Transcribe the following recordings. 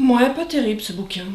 Ouais, pas terrible ce bouquin.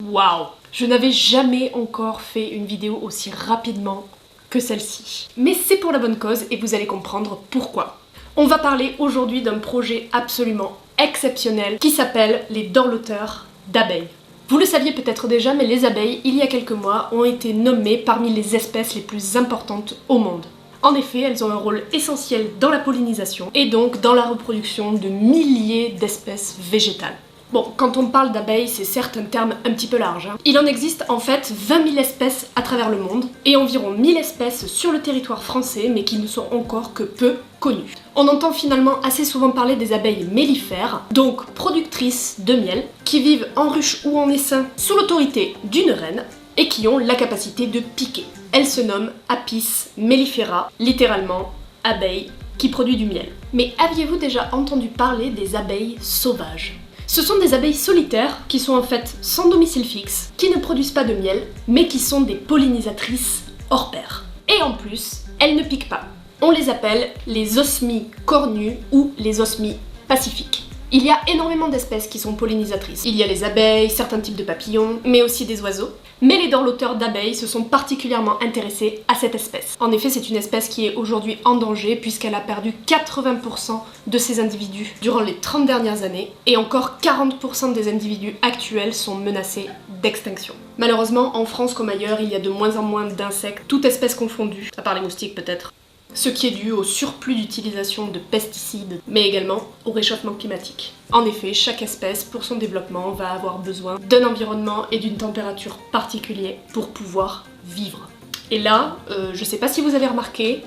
Waouh! Je n'avais jamais encore fait une vidéo aussi rapidement que celle-ci. Mais c'est pour la bonne cause et vous allez comprendre pourquoi. On va parler aujourd'hui d'un projet absolument exceptionnel qui s'appelle les dorloteurs d'abeilles. Vous le saviez peut-être déjà, mais les abeilles, il y a quelques mois, ont été nommées parmi les espèces les plus importantes au monde. En effet, elles ont un rôle essentiel dans la pollinisation et donc dans la reproduction de milliers d'espèces végétales. Bon, quand on parle d'abeilles, c'est certes un terme un petit peu large. Il en existe en fait 20 000 espèces à travers le monde et environ 1000 espèces sur le territoire français, mais qui ne sont encore que peu connues. On entend finalement assez souvent parler des abeilles mellifères, donc productrices de miel, qui vivent en ruche ou en essaim sous l'autorité d'une reine et qui ont la capacité de piquer. Elle se nomme Apis mellifera, littéralement abeille qui produit du miel. Mais aviez-vous déjà entendu parler des abeilles sauvages ? Ce sont des abeilles solitaires qui sont en fait sans domicile fixe, qui ne produisent pas de miel, mais qui sont des pollinisatrices hors pair. Et en plus, elles ne piquent pas. On les appelle les osmies cornues ou les osmies pacifiques. Il y a énormément d'espèces qui sont pollinisatrices. Il y a les abeilles, certains types de papillons, mais aussi des oiseaux. Mais les dorloteurs d'abeilles se sont particulièrement intéressés à cette espèce. En effet, c'est une espèce qui est aujourd'hui en danger puisqu'elle a perdu 80% de ses individus durant les 30 dernières années et encore 40% des individus actuels sont menacés d'extinction. Malheureusement, en France comme ailleurs, il y a de moins en moins d'insectes, toutes espèces confondues, à part les moustiques peut-être. Ce qui est dû au surplus d'utilisation de pesticides, mais également au réchauffement climatique. En effet, chaque espèce, pour son développement, va avoir besoin d'un environnement et d'une température particulière pour pouvoir vivre. Et là, je sais pas si vous avez remarqué,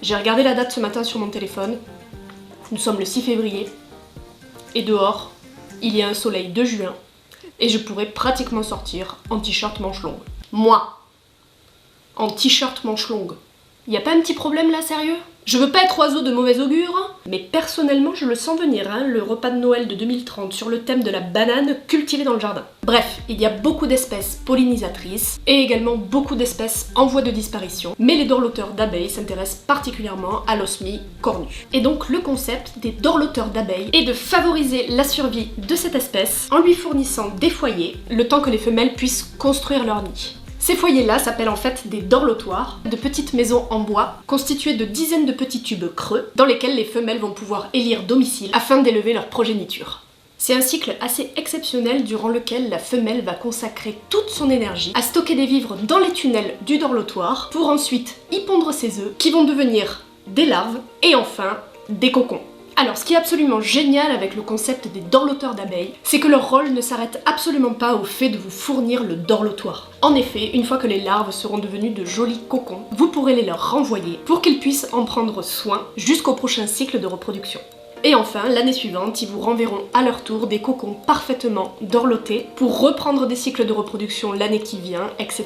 j'ai regardé la date ce matin sur mon téléphone, nous sommes le 6 février, et dehors, il y a un soleil de juin, et je pourrais pratiquement sortir en t-shirt manche longue. Moi, en t-shirt manche longue. Y a pas un petit problème là, sérieux? Je veux pas être oiseau de mauvais augure, mais personnellement je le sens venir, le repas de Noël de 2030 sur le thème de la banane cultivée dans le jardin. Bref, il y a beaucoup d'espèces pollinisatrices et également beaucoup d'espèces en voie de disparition, mais les dorloteurs d'abeilles s'intéressent particulièrement à l'osmie cornue. Et donc le concept des dorloteurs d'abeilles est de favoriser la survie de cette espèce en lui fournissant des foyers, le temps que les femelles puissent construire leur nid. Ces foyers-là s'appellent en fait des dorlotoirs, de petites maisons en bois constituées de dizaines de petits tubes creux dans lesquels les femelles vont pouvoir élire domicile afin d'élever leur progéniture. C'est un cycle assez exceptionnel durant lequel la femelle va consacrer toute son énergie à stocker des vivres dans les tunnels du dorlotoir pour ensuite y pondre ses œufs qui vont devenir des larves et enfin des cocons. Alors, ce qui est absolument génial avec le concept des dorloteurs d'abeilles, c'est que leur rôle ne s'arrête absolument pas au fait de vous fournir le dorlotoir. En effet, une fois que les larves seront devenues de jolis cocons, vous pourrez les leur renvoyer pour qu'ils puissent en prendre soin jusqu'au prochain cycle de reproduction. Et enfin, l'année suivante, ils vous renverront à leur tour des cocons parfaitement dorlotés pour reprendre des cycles de reproduction l'année qui vient, etc.,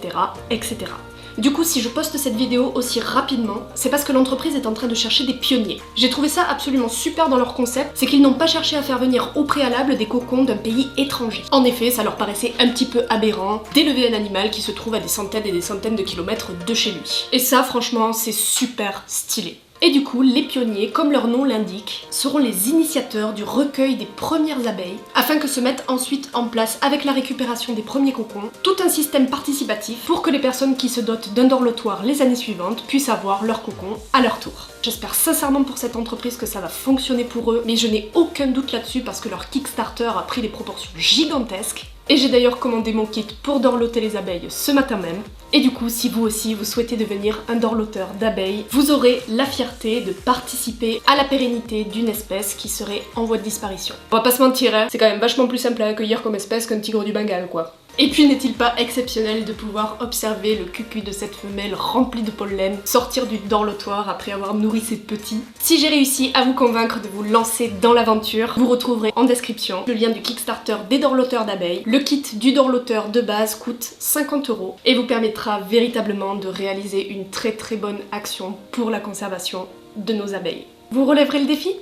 etc. Du coup, si je poste cette vidéo aussi rapidement, c'est parce que l'entreprise est en train de chercher des pionniers. J'ai trouvé ça absolument super dans leur concept, c'est qu'ils n'ont pas cherché à faire venir au préalable des cocons d'un pays étranger. En effet, ça leur paraissait un petit peu aberrant d'élever un animal qui se trouve à des centaines et des centaines de kilomètres de chez lui. Et ça, franchement, c'est super stylé. Et du coup, les pionniers, comme leur nom l'indique, seront les initiateurs du recueil des premières abeilles, afin que se mette ensuite en place, avec la récupération des premiers cocons, tout un système participatif pour que les personnes qui se dotent d'un dorlotoir les années suivantes puissent avoir leurs cocons à leur tour. J'espère sincèrement pour cette entreprise que ça va fonctionner pour eux, mais je n'ai aucun doute là-dessus parce que leur Kickstarter a pris des proportions gigantesques. Et j'ai d'ailleurs commandé mon kit pour dorloter les abeilles ce matin même. Et du coup, si vous aussi vous souhaitez devenir un dorloteur d'abeilles, vous aurez la fierté de participer à la pérennité d'une espèce qui serait en voie de disparition. On va pas se mentir, c'est quand même vachement plus simple à accueillir comme espèce qu'un tigre du Bengale, quoi. Et puis n'est-il pas exceptionnel de pouvoir observer le cucu de cette femelle remplie de pollen sortir du dorlotoir après avoir nourri ses petits? Si j'ai réussi à vous convaincre de vous lancer dans l'aventure, vous retrouverez en description le lien du Kickstarter des dorloteurs d'abeilles. Le kit du dorloteur de base coûte 50 € et vous permettra véritablement de réaliser une très bonne action pour la conservation de nos abeilles. Vous relèverez le défi ?